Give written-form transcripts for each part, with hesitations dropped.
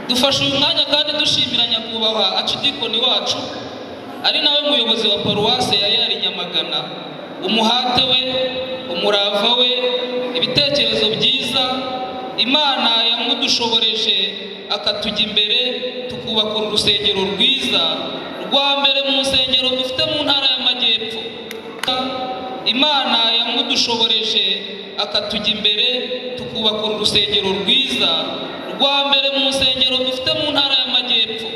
dufashe uyu mwanya kandi dushimira nyakubahwa Archidikoni wacu ari nawe muyobozi wa paruwase ya Yari Nyamagana, umuhate we, umurava we, ibitekerezo byiza Imana yamudushoboreje akatujya imbere tukubaka urusengero rwiza rwa mbere mu nsengero dufite mu ntara y'Amajyepfo. Imana yamudushoboreje akatujya imbere tukubaka urusengero rwiza rwa mbere mu nsengero dufite mu ntara y'Amajyepfo,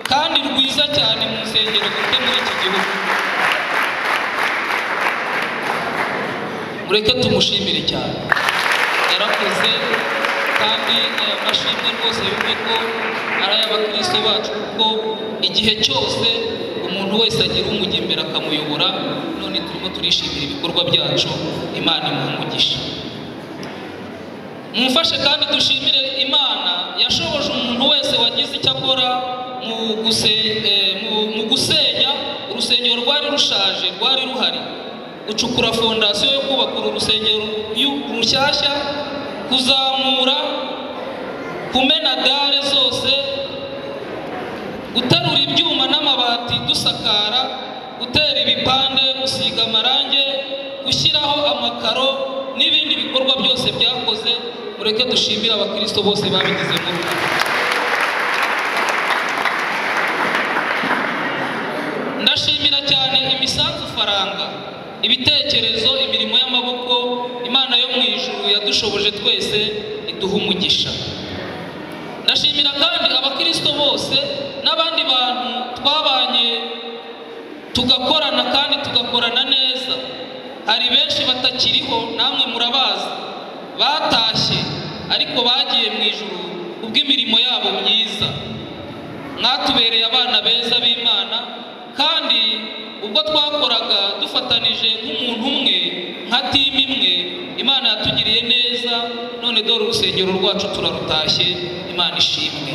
kandi rwiza cyane mu nsengero dufite muri iki gihugu. Mureke tumushimire cyane, yarakoze kandi aya mashimwe rwose yumve ko ari ay'abakristo bacu, kuko igihe cyose umuntu wese agira umujya imbere akamuyobora. None turimo turishimira ibikorwa byacu, Imana imuha. Mumfashe kandi dushimire Imana yashoboje umuntu wese wagize icyo akora mu gusenya urusengero rwari rushaje rwari ruhari, gucukura fondasiyo yo kubaka urusengero rushyashya, kuzamura, kumena dare zose, guterura ibyuma n'amabati dusakara, gutera ibipande, gusiga amarange, gushyiraho amakaro n'ibindi bikorwa byose byakoze. Mureke dushimire abakristo bose babigizemo uruhare. Ndashimira cyane imisanzu faranga, ibitekerezo, imirimo y'amaboko Imana yo mu ijuru yadushoboje twese iduha umugisha. Ndashimira kandi abakristo bose n'abandi bantu twabanye tugakorana kandi tugakorana neza. Hari benshi batakiriho, namwe murabazi, batashye ariko bagiye mu ijuru kubw'imirimo yabo myiza. Mwatubereye abana beza b'Imana, kandi ubwo twakoraga dufatanije nk'umuntu umwe, nka timu imwe, Imana yatugiriye neza. None dore urusengero rwacu turarutashye, Imana ishimwe.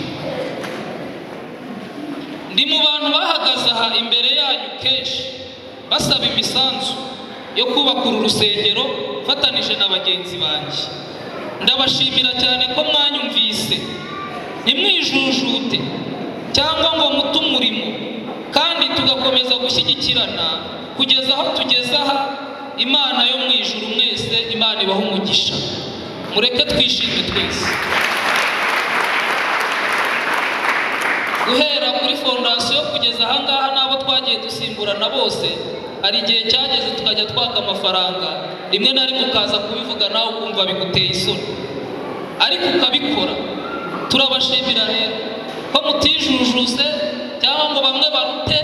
Ndi mu bantu bahagaze aha imbere yanyu kenshi basaba imisanzu yo kubaka uru rusengero fatanije na bagenzi banjye. Ndabashimira cyane ko mwanyumvise, ntimwijujute cyangwa ngo mute umurimo, kandi tugakomeza gushyigikirana kugeza aho tugeze aha. Imana yo mu ijuru mwese, Imana ibaha umugisha. Mureke twishime twese. Guhera kuri fondasiyo kugeza ahangaha n'abo twagiye dusimburana bose, hari igihe cyageze tukajya twaka amafaranga, rimwe na rimwe ukaza kubivuga nawe ukumva biguteye isoni, ariko ukabikora. Turabashimira rero ko mutijujuse cyangwa ngo bamwe barute,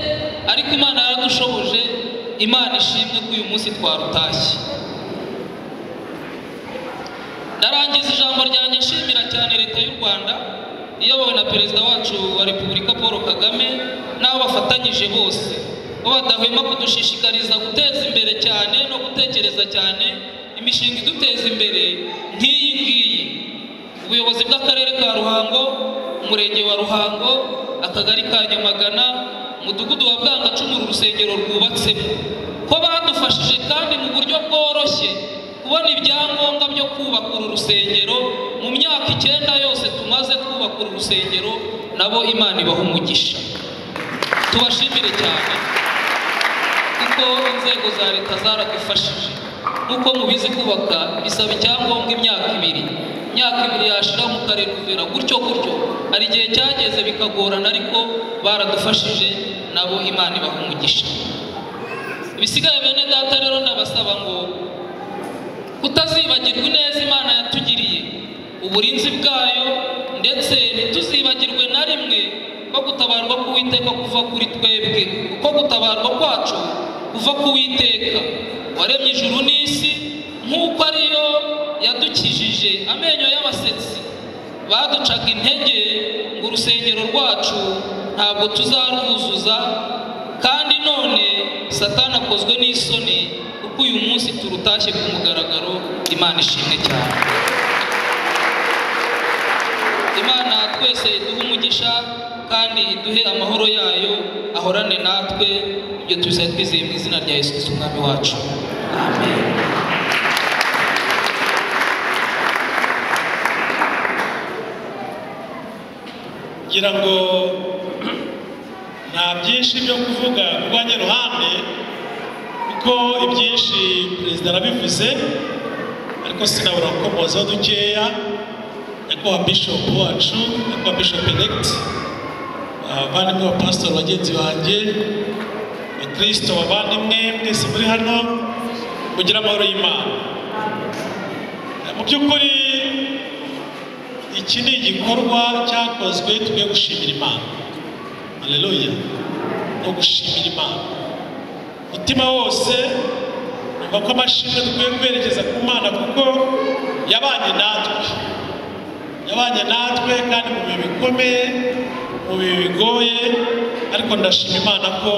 ariko Imana yaradushoboje. Imana ishimwe ko uyu munsi twarutashye. Ndarangiza ijambo ryanjye nshimira cyane leta y'u Rwanda iyobowe na perezida wacu wa Repubulika Paul Kagame n'abo bafatanyije bose, bo badahwema kudushishikariza guteza imbere cyane no gutekereza cyane imishinga iduteza imbere nk'iyi ngiyi. Ubuyobozi bw'akarere ka Ruhango, umurenge wa Ruhango, akagari ka Nyamagana, umudugudu wa Bwangacumu urusengero rwubatsemo, ko badufashije kandi mu buryo bworoshye kubona ibyangombwa byo kubaka uru rusengero. Mu myaka 9 yose tumaze kubaka uru rusengero, nabo Imana ibaha umugisha. Tubashimire cyane kuko inzego za leta zaradufashije. Nuko mubizi kubaka bisaba icyangombwa imyaka 2 yashira mu karere kuvera gutyo. Hari igihe cyageze bikagorana, ariko baradufashije, nabo Imana ibaha umugisha. Bisigaye bene data rero ndabasaba ngo kutazibagirwa neza Imana yatugiriye, uburinzi bwayo, ndetse ntituzibagirwe na rimwe ko gutabarwa k'Uwiteka kuva kuri twebwe, kuko gutabarwa kwacu kuva ku Uwiteka waremye ijuru n'isi, nk'uko ariyo yadukijije amenyo y'abasetsi baducaga intege ngo urusengero rwacu ntabwo tuzarwuzuza. Kandi none Satani akozwe n'isoni kuko uyu munsi turutashye ku mugaragaro. Imana ishimwe cyane. Imana twese iduhe umugisha kandi iduhe amahoro yayo ahorane natwe. Ibyo tubisaba twizeye mu izina rya Yesu Kristo umwami wacu. Amen. ngira ngo nta byinshi byo kuvuga ku rwanjye ruhande kuko ibyinshi perezida arabivuze, ariko sinabura gukomozaho dukeya. Nyakubahwa bishop wacu, nyakubahwa bishop elect, abavandimwe ba pastor bagenzi banjye, bakristo bavandimwe mwese muri hano, kugira amahoro y'Imana. Mu by'ukuri iki ni igikorwa cyakozwe tugiye gushimira Imana. Haleluya. No gushimira Imana umutima wose, numva ko amashimwe dukwiye kwerekeza ku Mana kuko yabanye natwe kandi mu bihe bikomeye, mu bihe bigoye, ariko ndashima Imana ko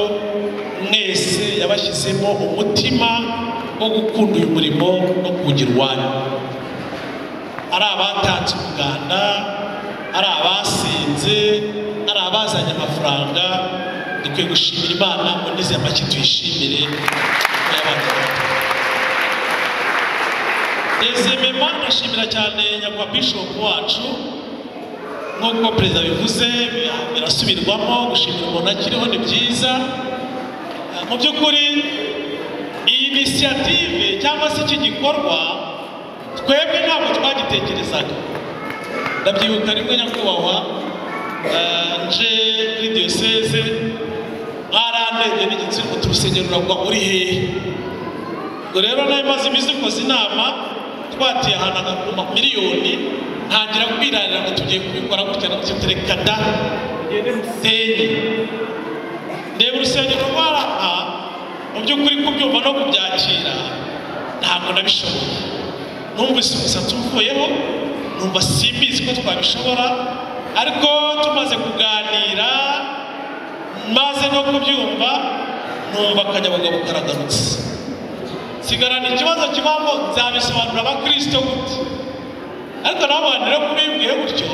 mwese yabashyizemo umutima wo gukunda uyu murimo no kuwugira uwanyu. Ari abatanze umuganda, ari abasenze, ari abazanye amafaranga, dukwiye gushimira Imana ngo nize amaki tuyishimire Dezemema ndashimira cyane nyakubahwa bishop wacu, nk'uko perezida bivuze birasubirwamo, gushimira umuntu akiriho ni byiza. Mu by'ukuri iyi initiative cyangwa se iki gikorwa twebwe ntabwo twagitekerezaga. Ndabyibuka rimwe nyakubahwa nje kuri diocese arandebye n'igitsina ngo turusengero ruragwa uri hehe. Ngo rero nayo maze iminsi dukoze inama, twatiye ahantu miliyoni, ntangira kwirarira ngo tugiye kubikora gutya na gutya, reka da tugende Musenyi. Ndeba urusengero rwaraha, mu by'ukuri kubyumva no kubyakira ntabwo nabishoboye. Numvise umusatsi uvuyeho, numva simbizi ko twabishobora, ariko tumaze kuganira maze no kubyumva numva akanyabugabo karagarutse. Sigarana ikibazo kibamo nzabisobanura abakristo gute, ariko nabo rero kubibwiye gutyo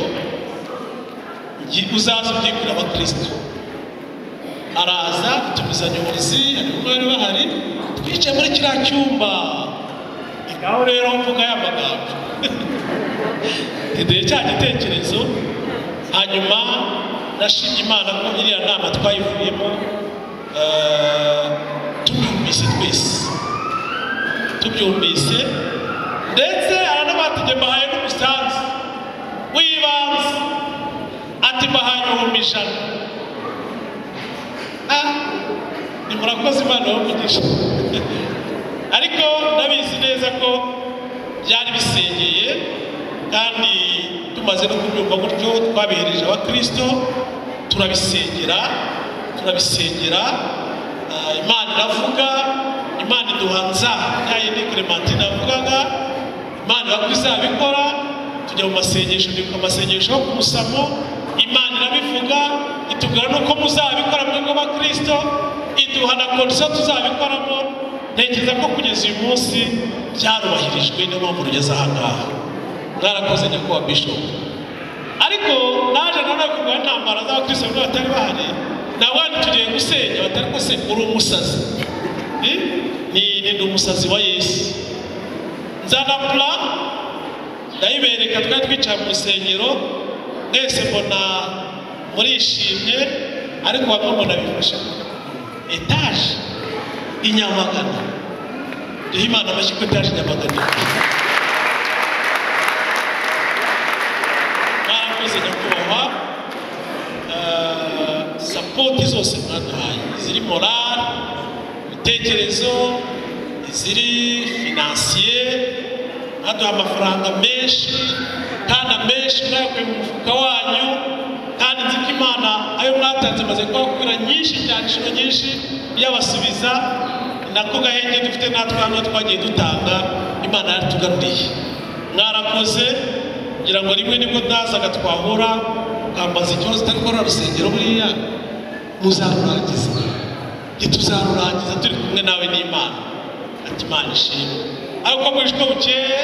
uzaza ubyibwira abakristo. Araza tumiza nyobozi, ariko bari bahari, twicaye muri kiriya cyumba, ngaho rero mvuga aya magambo ndetse cya gitekerezo. Hanyuma nashimye Imana ko iriya nama twayivuyemo tubyumvise twese, ndetse aranabatige mbahaye n'umusanzu w'ibanze, ati mbahaye 100,000. Ni murakoze Imana y'umugisha. Ariko ndabizi neza ko byari bisengeye, kandi tumaze no kubyumva gutyo twabihereje abakristo, turabisengera. Imana iravuga, Imana iduhanza yayindi Clementine avugaga, Imana bakuzabikora. Tujya mu masengesho, ndiko amasengesho ku musamo, Imana irabivuga, itubwira nuko muzabikora mwe nk'abakristo, iduhana konsa tuzabikoramo. Ntekereza ko kugeza uyu munsi byarubahirijwe, niyo mpamvu rugeze aha ngaha. Mwarakoze nyakubahwa bishop. Ariko naje none kurwa intambara z'abakristo batari bahari, nabandi tugiye gusenya, batari ko se uri umusazi. Ni umusazi wa Yesu. Nzana plan ndayibereka, twari twicaye mu rusengero, mwese mbona murishimye, ariko bamwe mbona bifashe etaje inyamagana. Duhe Imana amashyi ko etaje inyamagana. Mwarakoze nyakubahwa. Sapoti zose mwaduhaye, ziri morale, ibitekerezo, iziri financier, mwaduha amafaranga menshi kandi amenshi mwayakuye mu mufuka wanyu, kandi nzi ko Imana ayo mwatanze maze kubakwira nyinshi cyane, inshuro nyinshi yabasubiza. Nako gahenge dufite natwe hano twagiye dutanga, Imana yaratugaruriye. Mwarakoze. Ngira ngo rimwe nibwo ndazaga twahura ukambaza ikibazo utari gukora rusengero buriya muzarurangiza. Tuzarurangiza turi kumwe nawe n'Imana. Ati Imana ishimwe. Ariko mwishwe bukeye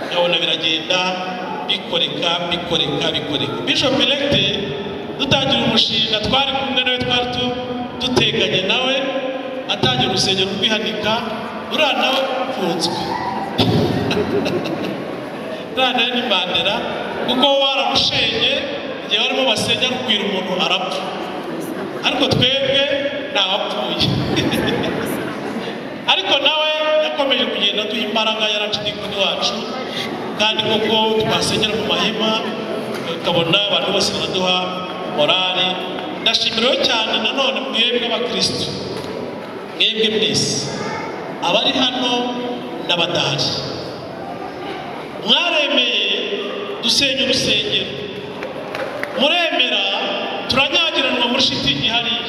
nkabona biragenda bikoreka. Bishop elect dutangira umushinga, twari kumwe nawe, twari duteganye nawe, atangira urusengero rwihanika, uriya nawe upfunzwe. Rana ni Mandela kuko waramushenye igihe barimo basenya rukwira umuntu arapfa, ariko twebwe ntawapfuye. Ariko nawe yakomeje kugenda duha imbaraga, yaraciye inkoni wacu, kandi koko twasengera mu mahema ukabona abantu bose baraduha morali. Ndashimira cyane nanone mwebwe abakristo, mwebwe mwese abari hano n'abadahari, mwaremeye dusenya urusengero, muremera turanyagiranwa muri shitingi hariya.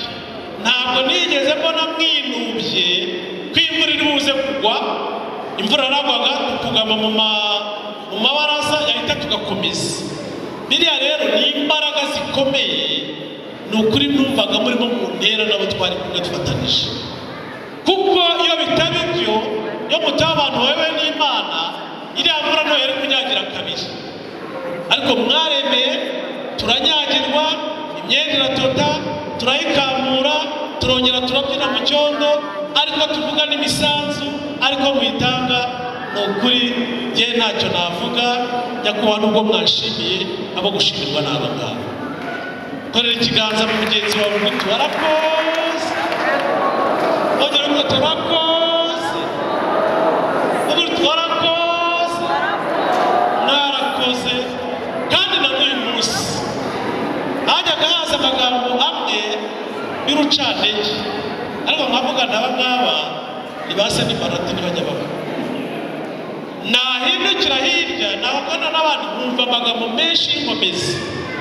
Ntabwo nigeze mbona mwinubye ko imvura iri buze kugwa. Imvura yaragwaga tukugama mu mabaraza yahita tugakomeza. Biriya rero ni imbaraga zikomeye, ni ukuri numvaga murimo mu ntera nabo twari kumwe dufatanije, kuko iyo bitaba ibyo, iyo mutaba abantu wewe n'Imana, iriya mvura nto yari kunyagira kabiri. Ariko mwaremeye turanyagirwa, imyenda iratota, turayikamura, turongera turabyina mu cyondo, ariko tuvuga n'imisanzu, ariko mwitanga. Ni ukuri njye ntacyo navuga, nyakubahwa nubwo mwashimiye, abo gushimirwa n'abo ngabo. Korera ikiganza mu mugenzi wawe ngo turakoze, ongera ngo turakoze, ongera turakoze, mwarakoze. Kandi na n'uyu munsi hajyaga haza amagambo amwe y'urucantege, ariko nkavuga n'aba ngaba ntibasa n'imbarati ntibajya baba. Nahindukira hirya nabona n'abantu bumva amagambo menshi y'inkomezi.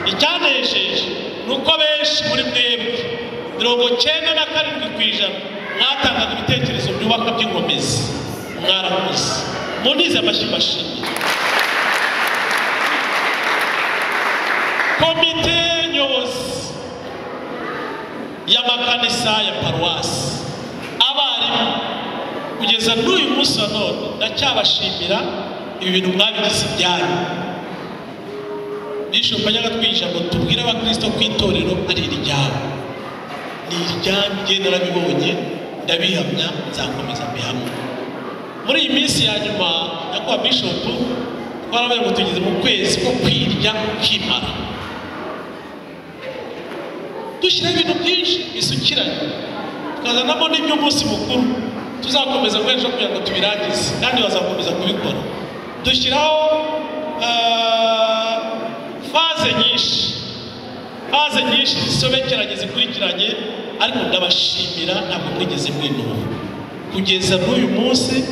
Icyanesheje ni uko benshi muri mwebwe 97% mwatangaga ibitekerezo byubaka by'inkomezi. Mwarakoze, munize amashyi mashimire. Komite nyobozi y'amakanisa ya paruwasi, abarimu, kugeza n'uyu munsi wa none ndacyabashimira. Ibi bintu mwabigize ibyanyu. Bishop ajyaga twigisha ngo tubwire abakristo ko itorero ari iryabo. Ni iryanyu, njye narabibonye, ndabihamya, nzakomeza mbihamya. Muri iyi minsi ya nyuma nyakubahwa Bishop, twarabaye ngo tugeze mu kwezi ko kwirya ukimara, dushyira ibintu byinshi bisukiranye, tukazanamo n'iby'umunsi mukuru tuzakomeza ejo kugira ngo tubirangize, kandi bazakomeza kubikora. Dushyiraho faze nyinshi zisobekeranye zikurikiranye, ariko ndabashimira, ntabwo mwigeze mwinuba kugeza n'uyu munsi.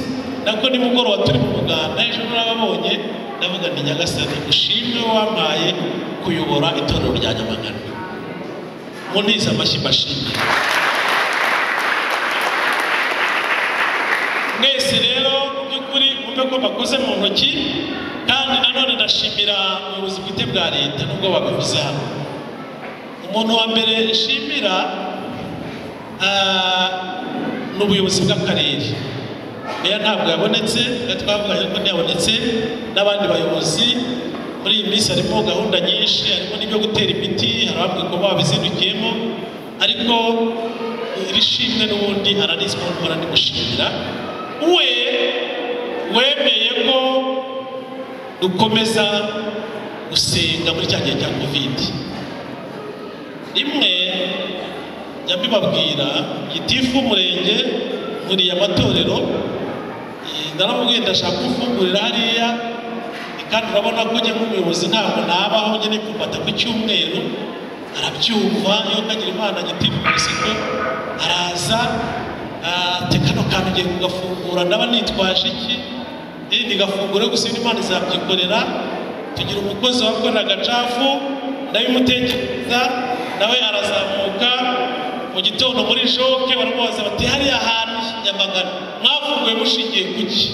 Nako nimugoroba turi mu muganda, ejo narababonye, ndavuga ni Nyagasani ushimwe wampaye kuyobora itorero rya Nyamagana. Munize amashyi mbashimire. Mwese rero mu by'ukuri mwumve ko bakoze mu ntoki, kandi nanone ndashimira ubuyobozi bwite bwa leta nubwo babivuze hano. Umuntu wa mbere nshimira ni ubuyobozi bw'akarere. Meya ntabwo yabonetse, twavuganye ko ntiyabonetse, n'abandi bayobozi. Muri iyi minsi harimo gahunda nyinshi, harimo n'ibyo gutera imiti, hari ababwiye ko babizindukiyemo, ariko iri shimwe n'ubundi ararizwa n'ukora ndimushimira. We wemeye ko dukomeza gusenga muri cya gihe cya Covid. Rimwe nyabibabwira gitifu umurenge muri amatorero, ndaramubwiye ndashaka gufungurira hariya, kandi urabona ko njye nk'umuyobozi ntabwo nabaho njye nipfumata ku cyumweru. Arabyumva, iyo kagira Imana gitifu umusiko araza, tekano kantu ugiye kugafungura, ndaba nitwaje iki? Ndigafungure gusa Imana izabyikorera. Tugira umukozi wakorera agacafu, ndabimutekereza, nawe arazamuka mu gitondo muri joke, baramubaza bati hariya ahantu Nyamagana mwafunguye mushingiye kuki?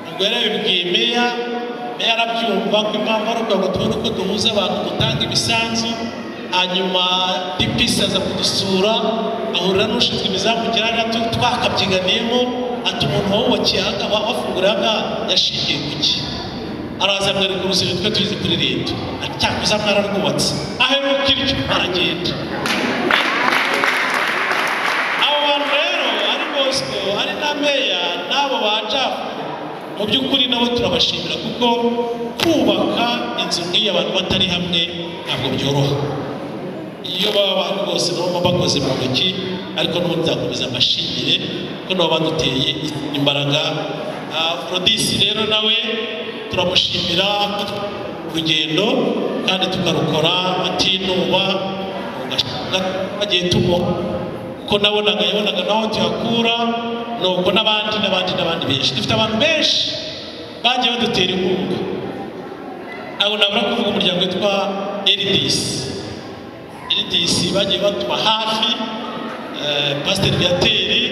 Ubwo yarabibwiye meya arabyumva ko impamvu ari ukugira ngo tubone uko duhuza abantu gutanga imisanzu. Hanyuma DPS aza kudusura, ahurira n'ushinzwe imizamukire, twakabyiganiyemo, ati umuntu wawubakiye aha wafungura aha yashingiye kuki? Araza mwereka urusengero twe tuyize kuri leta, ati cyakoze mwararwubatse, aheruka iryo aragenda. Abo bantu rero ari Bosco, ari na meya, n'abo bajafu mu by'ukuri nabo turabashimira kuko kubaka inzu nk'iyi abantu batari hamwe ntabwo byoroha. Iyo baba abantu bose nabo bakoze mu ntoki, ariko n'ubu nzakomeza amashimire ko nabo baduteye imbaraga. Afrodisi rero nawe turamushimira urugendo kandi tukarukora atinuba, agiye tumuha ko yabonaga naho tuyakura, nuko n'abandi benshi. Dufite abantu benshi bagiye badutera inkunga. Abo nabura kuvuga umuryango witwa LDC bagiye batuba hafi. Pasiteri Viateri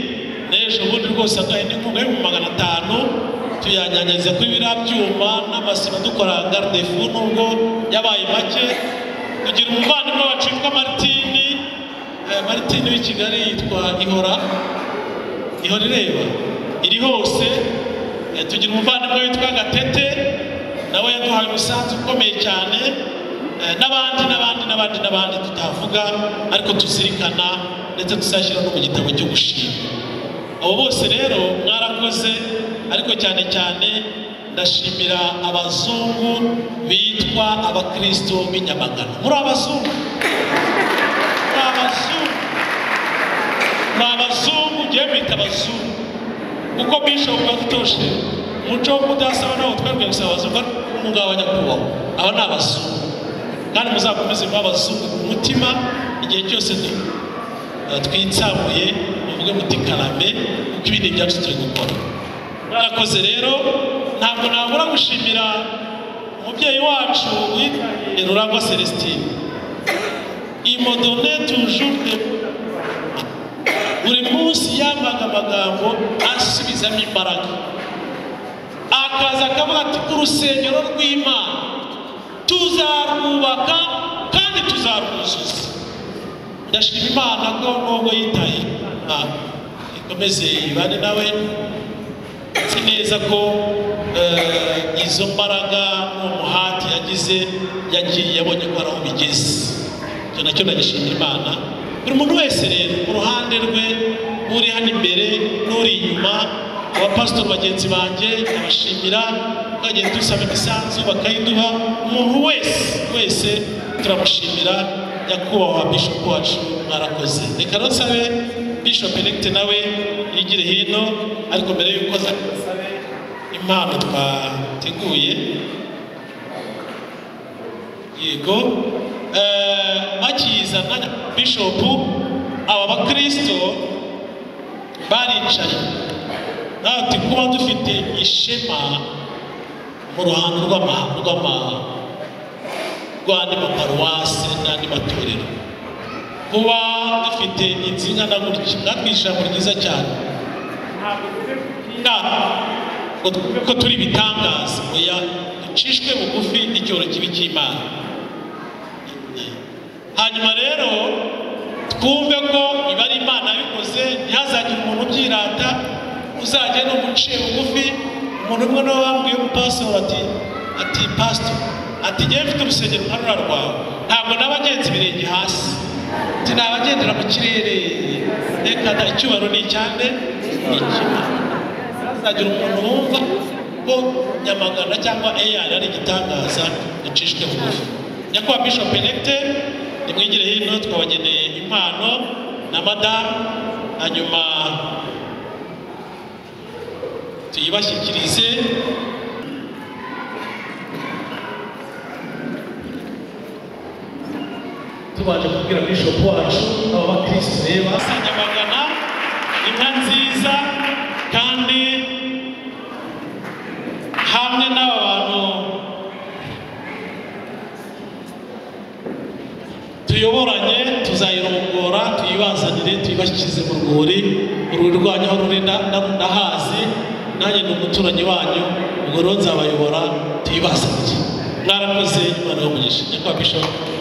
n'ejo bundi rwose aduhaye n'inkunga y'P500 tuyanyanyagiza kuri biriya byuma n'amasima dukora garde-fou nubwo yabaye make. Tugira umuvandimwe wacu witwa Martini w'i Kigali yitwa Ihora ireba iri hose. Tugira umuvandimwe witwa Gatete nawe yaduhaye umusanzu ukomeye cyane, n'abandi tutavuga ariko tuzirikana ndetse tuzashyira no mu gitabo cyo gushima. Abo bose rero mwarakoze, ariko cyane ndashimira abazungu bitwa abakristo b'inyamagana. Muri abazungu ngiye bita abazungu kuko Bishop badutoshe umuco wo kudasaba nawo twebwe gusaba abazungu n'umugabo wa nyakubahwa. Aba ni abazungu kandi muzakomeze kuba abazungu ku mutima igihe cyose twitsamuye muvuge muti karame kuko ibindi byacu turi gukora. Mwarakoze rero, ntabwo nabura gushimira umubyeyi wacu witwa Rurangwa Celestine. Imodone toujours buri munsi yambaga amagambo asubizamo imbaraga, akaza akavuga ati urusengero rw'Imana tuzarwubaka kandi tuzarwuzuza. Ndashima Imana ko nubwo yitaye ikomeze ibane nawe. Nzi neza ko izo mbaraga n'umuhati yagiye yabonye ko araho bigeze. Icyo nacyo ndagishimira Imana. Buri muntu wese rero mu ruhande rwe, uri hano imbere n'uri inyuma, abapasitori bagenzi banjye ndabashimira, twagiye dusaba imisanzu bakayiduha. Umuntu wese turamushimira. Nyakubahwa Bishop wacu mwarakoze. Reka nsabe Bishop Elect nawe yigire hino, ariko mbere y'uko nsabe impano twateguye. Yego bakizana Bishop, aba bakristo baricaye nati kuba dufite ishema mu ruhando rw'andi maparuwasi n'andi matorero, kuba dufite inzinga na gutya natwishyira mu ryiza cyane. Ko turi bitangaza oya, ducishwe bugufi n'icyoro kibi cy'Imana. Hanyuma rero twumve ko iba ari Imana yabikoze, ntihazagire umuntu ubyirata, uzajya no guciye bugufi. Umuntu umwe nawe wambwiye umupasiteri ati pastor, ati ngiye mfite urusengero nka rwawe, ntabwo n'abagenzi birenge hasi, ati nabagendera mu kirere. Reka da icyubaro ni icyande n'ikimana. Hazagira umuntu wumva ko Nyamagana cyangwa AR ari igitangaza, ducishwe bugufi. Nyakubahwa Bishop Elect nimwigire hino, twabageneye impano na madamu, hanyuma tuyibashyikirize. Tubaje kubwira Bishop wacu aba bakristo reba Nyamagana inka nziza, kandi hamwe n'aba bantu tuyoboranye tuzayirongora, tuyibazanire, tuyibashyikize mu rwuri rwanyu aho ruri ndahazi, nanjye ni umuturanyi wanyu, ubwo rero nzabayobora tuyibazanire. Mwarakoze, Imana y'umugisha. Nyakubahwa Bishop.